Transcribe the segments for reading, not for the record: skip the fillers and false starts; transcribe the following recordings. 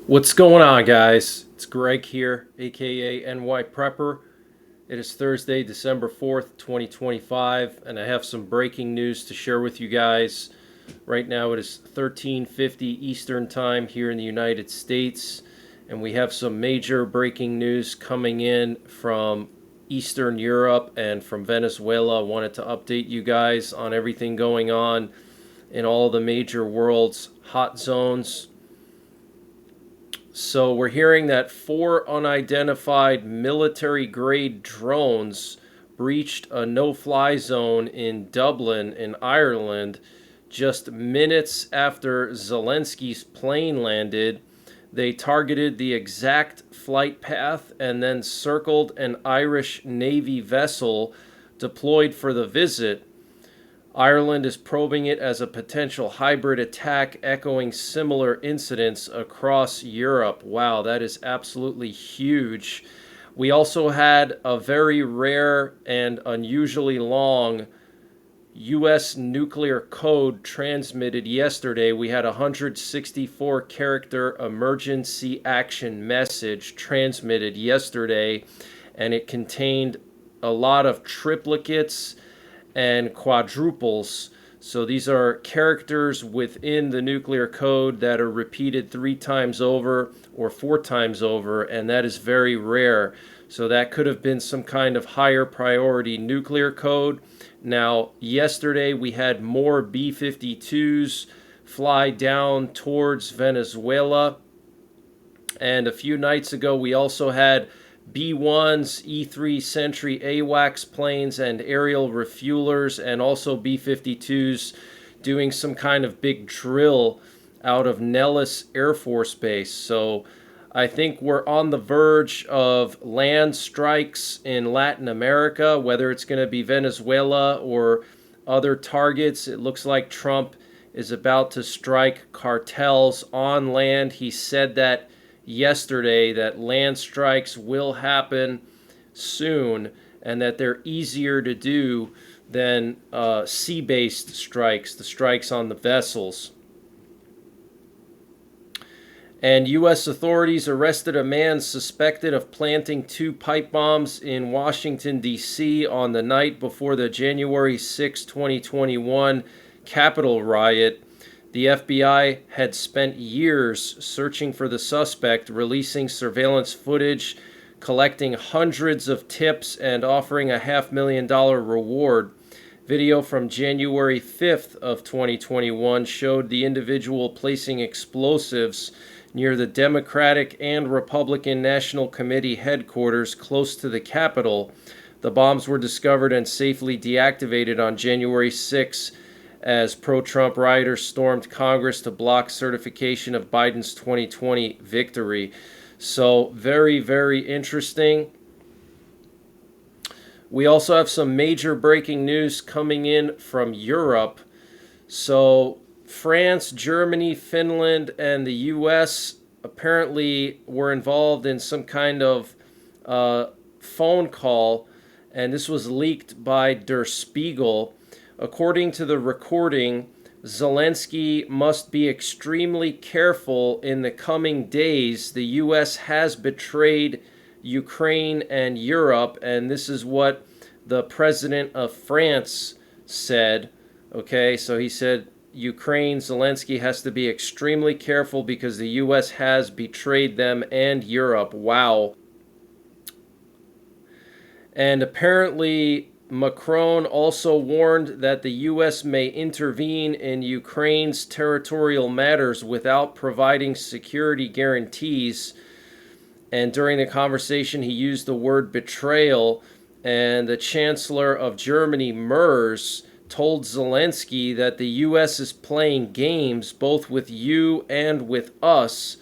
What's going on, guys? It's Greg here, aka NYPrepper. It is Thursday, December 4th, 2025, and I have some breaking news to share with you guys. Right now it is 13:50 Eastern Time here in the United States, and we have some major breaking news coming in from Eastern Europe and from Venezuela. I wanted to update you guys on everything going on in all the major world's hot zones. So we're hearing that 4 unidentified military-grade drones breached a no-fly zone in Dublin in Ireland just minutes after Zelensky's plane landed. They targeted the exact flight path and then circled an Irish Navy vessel deployed for the visit. Ireland is probing it as a potential hybrid attack, echoing similar incidents across Europe. Wow, that is absolutely huge. We also had a very rare and unusually long U.S. nuclear code transmitted yesterday. We had a 164 character emergency action message transmitted yesterday, and it contained a lot of triplicates and quadruples. So these are characters within the nuclear code that are repeated 3 times over or 4 times over, and that is very rare. So that could have been some kind of higher priority nuclear code. Now, yesterday we had more B-52s fly down towards Venezuela, and a few nights ago we also had B-1s, E-3 Sentry AWACS planes and aerial refuelers, and also B-52s doing some kind of big drill out of Nellis Air Force Base. So I think we're on the verge of land strikes in Latin America, whether it's going to be Venezuela or other targets. It looks like Trump is about to strike cartels on land. He said that yesterday, that land strikes will happen soon and that they're easier to do than sea-based strikes, the strikes on the vessels. And U.S. authorities arrested a man suspected of planting 2 pipe bombs in Washington, D.C. on the night before the January 6, 2021 Capitol riot. The FBI had spent years searching for the suspect, releasing surveillance footage, collecting hundreds of tips, and offering a $500,000 reward. Video from January 5th of 2021 showed the individual placing explosives near the Democratic and Republican National Committee headquarters close to the Capitol. The bombs were discovered and safely deactivated on January 6 as pro-Trump rioters stormed Congress to block certification of Biden's 2020 victory. So very, very interesting. We also have some major breaking news coming in from Europe. So France, Germany, Finland, and the U.S. apparently were involved in some kind of phone call, and this was leaked by Der Spiegel. According to the recording, Zelensky must be extremely careful in the coming days. The U.S. has betrayed Ukraine and Europe, and this is what the president of France said. Okay, so he said Ukraine, Zelensky has to be extremely careful because the U.S. has betrayed them and Europe. Wow. And apparently Macron also warned that the U.S. may intervene in Ukraine's territorial matters without providing security guarantees. And during the conversation, he used the word betrayal. And the Chancellor of Germany, Merz, told Zelensky that the U.S. is playing games both with you and with us,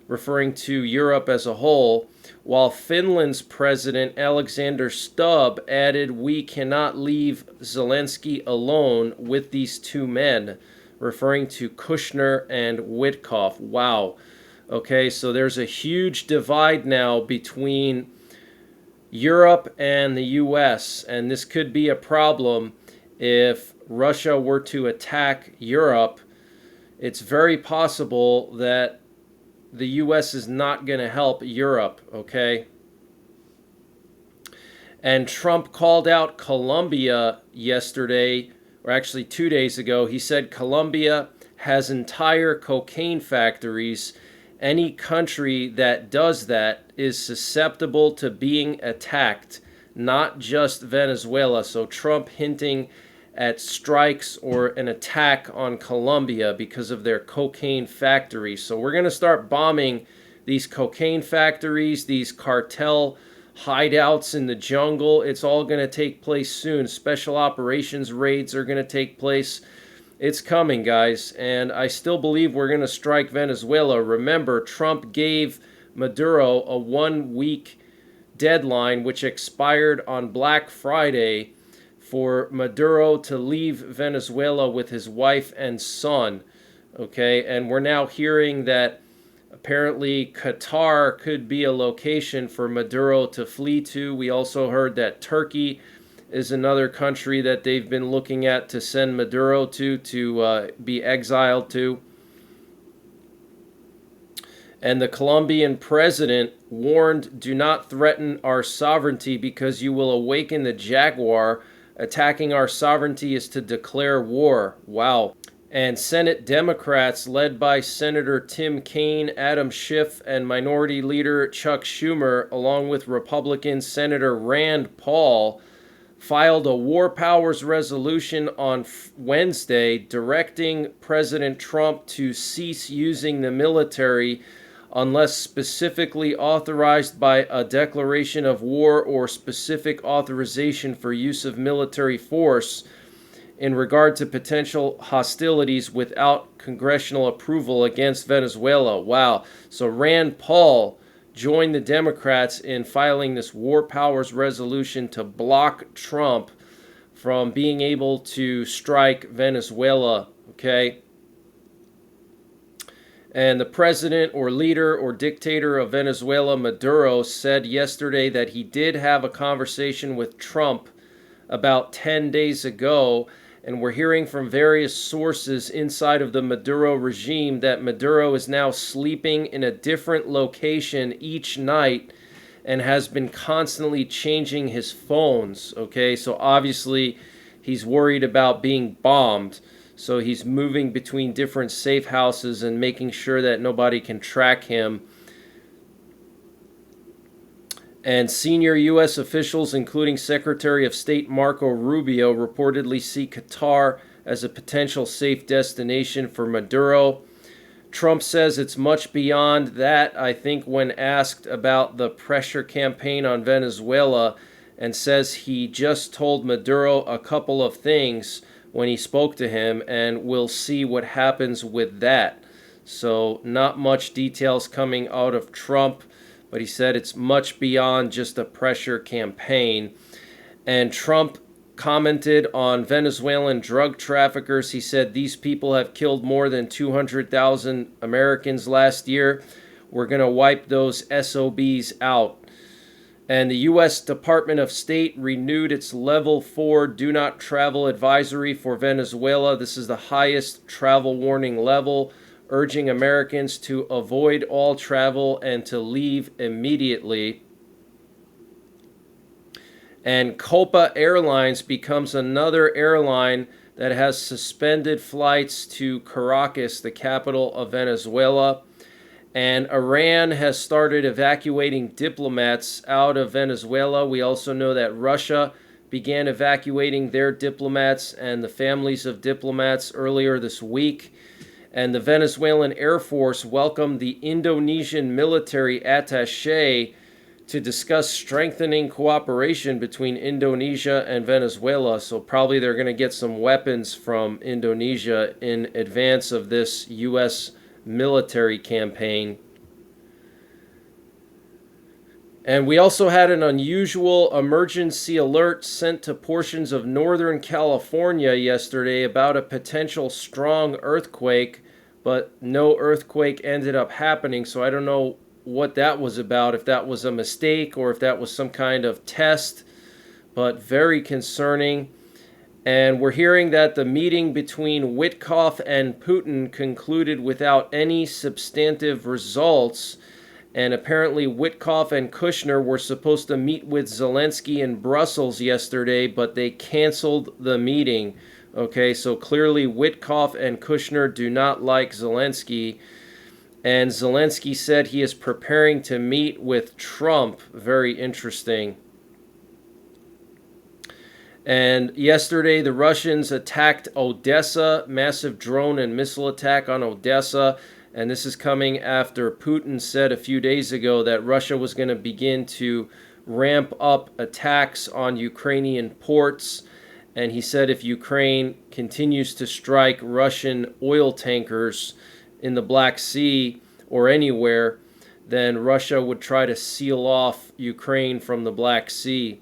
referring to Europe as a whole, while Finland's President Alexander Stubb added, "We cannot leave Zelensky alone with these 2 men," referring to Kushner and Witkoff. Wow. Okay, so there's a huge divide now between Europe and the U.S., and this could be a problem if Russia were to attack Europe. It's very possible that the U.S. is not going to help Europe, okay? And Trump called out Colombia yesterday, or actually 2 days ago. He said Colombia has entire cocaine factories. Any country that does that is susceptible to being attacked, not just Venezuela. So Trump hinting at strikes or an attack on Colombia because of their cocaine factories. So we're going to start bombing these cocaine factories, these cartel hideouts in the jungle. It's all going to take place soon. Special operations raids are going to take place. It's coming, guys. And I still believe we're going to strike Venezuela. Remember, Trump gave Maduro a 1-week deadline, which expired on Black Friday, for Maduro to leave Venezuela with his wife and son. Okay, and we're now hearing that apparently Qatar could be a location for Maduro to flee to. We also heard that Turkey is another country that they've been looking at to send Maduro to be exiled to. And the Colombian president warned, do not threaten our sovereignty because you will awaken the jaguar. Attacking our sovereignty is to declare war. Wow. And Senate Democrats, led by Senator Tim Kaine, Adam Schiff, and Minority Leader Chuck Schumer, along with Republican Senator Rand Paul, filed a war powers resolution on Wednesday directing President Trump to cease using the military unless specifically authorized by a declaration of war or specific authorization for use of military force in regard to potential hostilities without congressional approval against Venezuela. Wow. So Rand Paul joined the Democrats in filing this war powers resolution to block Trump from being able to strike Venezuela, okay? And the president or leader or dictator of Venezuela, Maduro, said yesterday that he did have a conversation with Trump about 10 days ago. And we're hearing from various sources inside of the Maduro regime that Maduro is now sleeping in a different location each night and has been constantly changing his phones. Okay, so obviously he's worried about being bombed. So he's moving between different safe houses and making sure that nobody can track him. And senior U.S. officials, including Secretary of State Marco Rubio, reportedly see Qatar as a potential safe destination for Maduro. Trump says it's much beyond that, I think, when asked about the pressure campaign on Venezuela, and says he just told Maduro a couple of things when he spoke to him, and we'll see what happens with that. So not much details coming out of Trump, but he said it's much beyond just a pressure campaign. And Trump commented on Venezuelan drug traffickers. He said these people have killed more than 200,000 Americans last year. We're going to wipe those SOBs out. And the U.S. Department of State renewed its Level 4 Do Not Travel advisory for Venezuela. This is the highest travel warning level, urging Americans to avoid all travel and to leave immediately. And Copa Airlines becomes another airline that has suspended flights to Caracas, the capital of Venezuela. And Iran has started evacuating diplomats out of Venezuela. We also know that Russia began evacuating their diplomats and the families of diplomats earlier this week. And the Venezuelan Air Force welcomed the Indonesian military attaché to discuss strengthening cooperation between Indonesia and Venezuela. So probably they're going to get some weapons from Indonesia in advance of this U.S. military campaign. And we also had an unusual emergency alert sent to portions of Northern California yesterday about a potential strong earthquake, but no earthquake ended up happening. So I don't know what that was about, if that was a mistake or if that was some kind of test, but very concerning. And we're hearing that the meeting between Witkoff and Putin concluded without any substantive results. And apparently, Witkoff and Kushner were supposed to meet with Zelensky in Brussels yesterday, but they canceled the meeting. Okay, so clearly, Witkoff and Kushner do not like Zelensky. And Zelensky said he is preparing to meet with Trump. Very interesting. And yesterday, the Russians attacked Odessa, massive drone and missile attack on Odessa. And this is coming after Putin said a few days ago that Russia was going to begin to ramp up attacks on Ukrainian ports. And he said if Ukraine continues to strike Russian oil tankers in the Black Sea or anywhere, then Russia would try to seal off Ukraine from the Black Sea.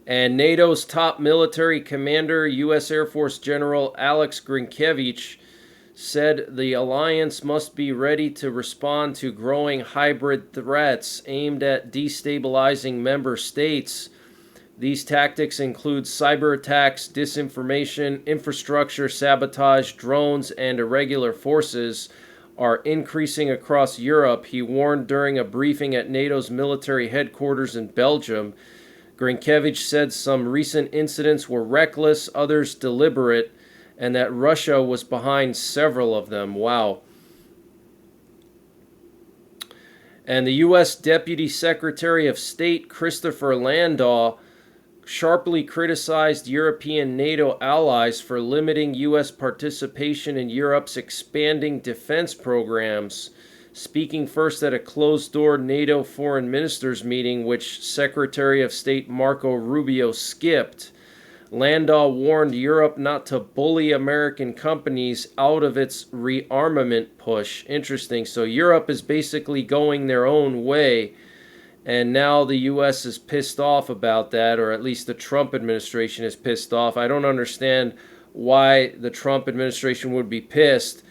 And NATO's top military commander, U.S. Air Force General Alex Grynkevich, said the alliance must be ready to respond to growing hybrid threats aimed at destabilizing member states. These tactics include cyber attacks, disinformation, infrastructure sabotage, drones, and irregular forces are increasing across Europe, he warned during a briefing at NATO's military headquarters in Belgium. Grynkevich said some recent incidents were reckless, others deliberate, and that Russia was behind several of them. Wow. And the U.S. Deputy Secretary of State Christopher Landau sharply criticized European NATO allies for limiting U.S. participation in Europe's expanding defense programs. Speaking first at a closed-door NATO foreign ministers meeting, which Secretary of State Marco Rubio skipped, Landau warned Europe not to bully American companies out of its rearmament push. Interesting. So Europe is basically going their own way, and now the U.S. is pissed off about that, or at least the Trump administration is pissed off. I don't understand why the Trump administration would be pissed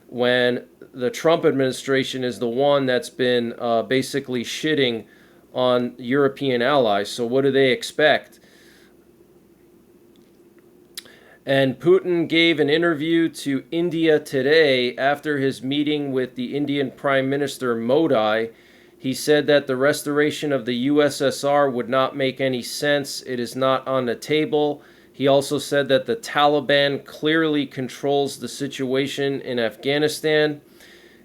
when the Trump administration is the one that's been basically shitting on European allies. So what do they expect? And Putin gave an interview to India Today after his meeting with the Indian Prime Minister Modi. He said that the restoration of the USSR would not make any sense. It is not on the table. He also said that the Taliban clearly controls the situation in Afghanistan.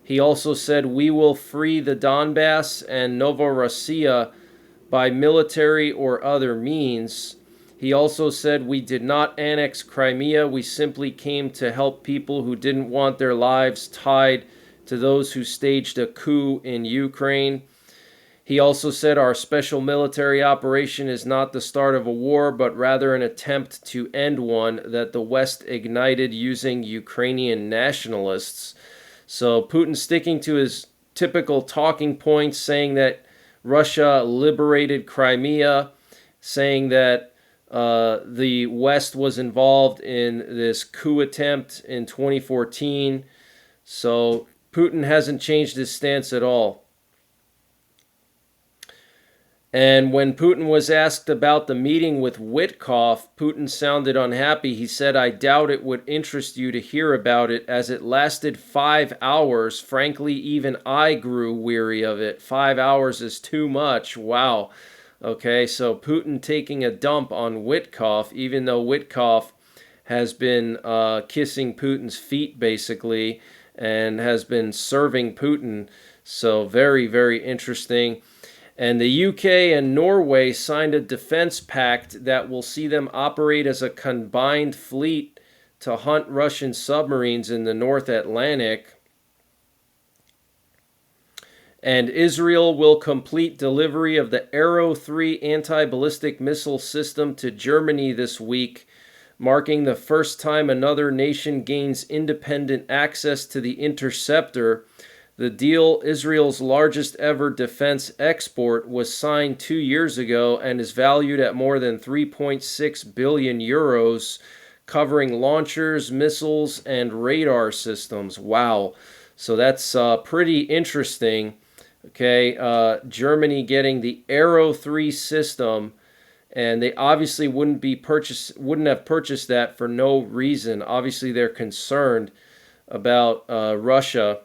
He also said, we will free the Donbass and Novorossiya by military or other means. He also said, we did not annex Crimea. We simply came to help people who didn't want their lives tied to those who staged a coup in Ukraine. He also said our special military operation is not the start of a war, but rather an attempt to end one that the West ignited using Ukrainian nationalists. So Putin sticking to his typical talking points, saying that Russia liberated Crimea, saying that the West was involved in this coup attempt in 2014. So Putin hasn't changed his stance at all. And when Putin was asked about the meeting with Witkoff, Putin sounded unhappy. He said, I doubt it would interest you to hear about it as it lasted 5 hours. Frankly, even I grew weary of it. 5 hours is too much. Wow. Okay, so Putin taking a dump on Witkoff, even though Witkoff has been kissing Putin's feet, basically, and has been serving Putin. So very, very interesting. And the UK and Norway signed a defense pact that will see them operate as a combined fleet to hunt Russian submarines in the North Atlantic. And Israel will complete delivery of the Arrow 3 anti-ballistic missile system to Germany this week, marking the first time another nation gains independent access to the interceptor. The deal, Israel's largest ever defense export, was signed 2 years ago and is valued at more than 3.6 billion euros, covering launchers, missiles, and radar systems. Wow. So that's pretty interesting. Okay, Germany getting the Arrow 3 system, and they obviously wouldn't have purchased that for no reason. Obviously, they're concerned about Russia.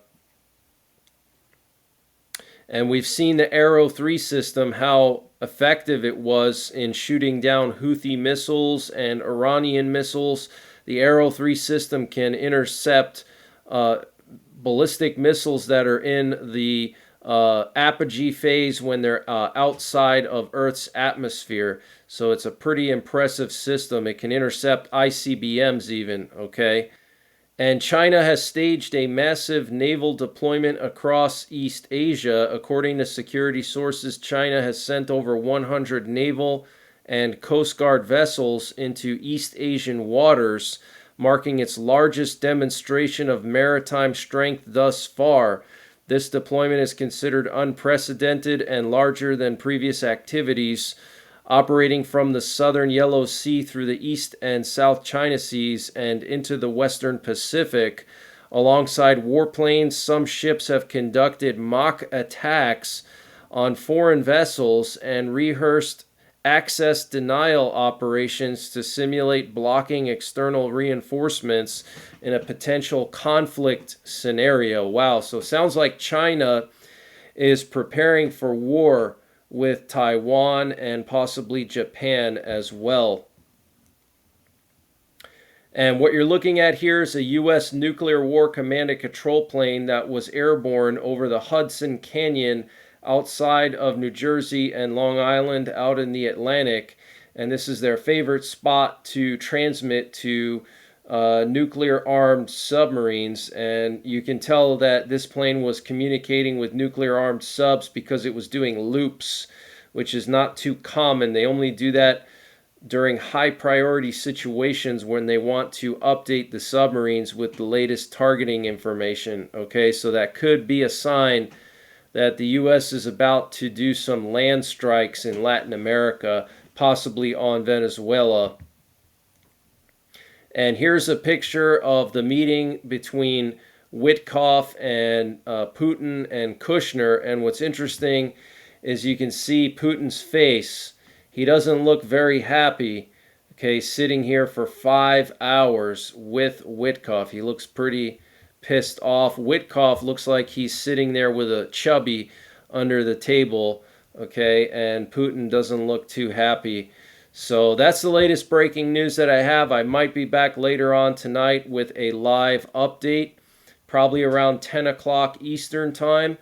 And we've seen the Arrow 3 system, how effective it was in shooting down Houthi missiles and Iranian missiles. The Arrow 3 system can intercept ballistic missiles that are in the apogee phase when they're outside of Earth's atmosphere. So it's a pretty impressive system. It can intercept ICBMs even, okay? And China has staged a massive naval deployment across East Asia. According to security sources, China has sent over 100 naval and Coast Guard vessels into East Asian waters, marking its largest demonstration of maritime strength thus far. This deployment is considered unprecedented and larger than previous activities, operating from the southern Yellow Sea through the East and South China Seas and into the Western Pacific. Alongside warplanes, some ships have conducted mock attacks on foreign vessels and rehearsed access denial operations to simulate blocking external reinforcements in a potential conflict scenario. Wow, so it sounds like China is preparing for war with Taiwan and possibly Japan as well. And what you're looking at here is a U.S. nuclear war command and control plane that was airborne over the Hudson Canyon outside of New Jersey and Long Island out in the Atlantic. And this is their favorite spot to transmit to nuclear-armed submarines, and you can tell that this plane was communicating with nuclear-armed subs because it was doing loops, which is not too common. They only do that during high-priority situations when they want to update the submarines with the latest targeting information. Okay, so that could be a sign that the U.S. is about to do some land strikes in Latin America, possibly on Venezuela. And here's a picture of the meeting between Witkoff and Putin and Kushner. And what's interesting is you can see Putin's face. He doesn't look very happy, okay, sitting here for 5 hours with Witkoff. He looks pretty pissed off. Witkoff looks like he's sitting there with a chubby under the table, okay, and Putin doesn't look too happy. So that's the latest breaking news that I have. I might be back later on tonight with a live update, probably around 10 o'clock Eastern time.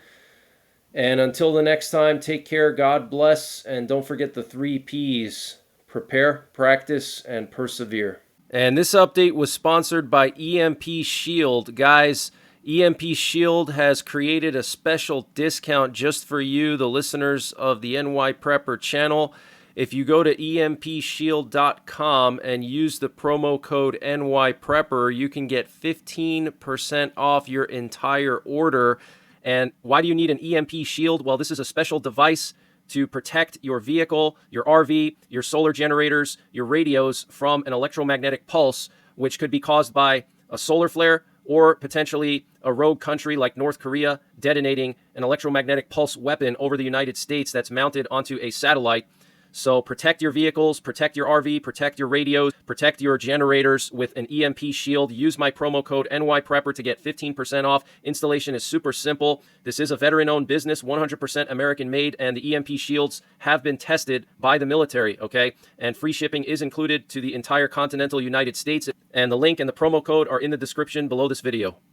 And until the next time, take care, God bless, and don't forget the 3 Ps: prepare, practice, and persevere. And this update was sponsored by EMP Shield. Guys, EMP Shield has created a special discount just for you, the listeners of the NYPrepper channel. If you go to empshield.com and use the promo code NYPrepper, you can get 15% off your entire order. And why do you need an EMP Shield? Well, this is a special device to protect your vehicle, your RV, your solar generators, your radios from an electromagnetic pulse, which could be caused by a solar flare or potentially a rogue country like North Korea detonating an electromagnetic pulse weapon over the United States that's mounted onto a satellite. So protect your vehicles, protect your RV, protect your radios, protect your generators with an EMP Shield. Use my promo code NYPrepper to get 15% off. Installation is super simple. This is a veteran-owned business, 100% American-made, and the EMP Shields have been tested by the military, okay? And free shipping is included to the entire continental United States. And the link and the promo code are in the description below this video.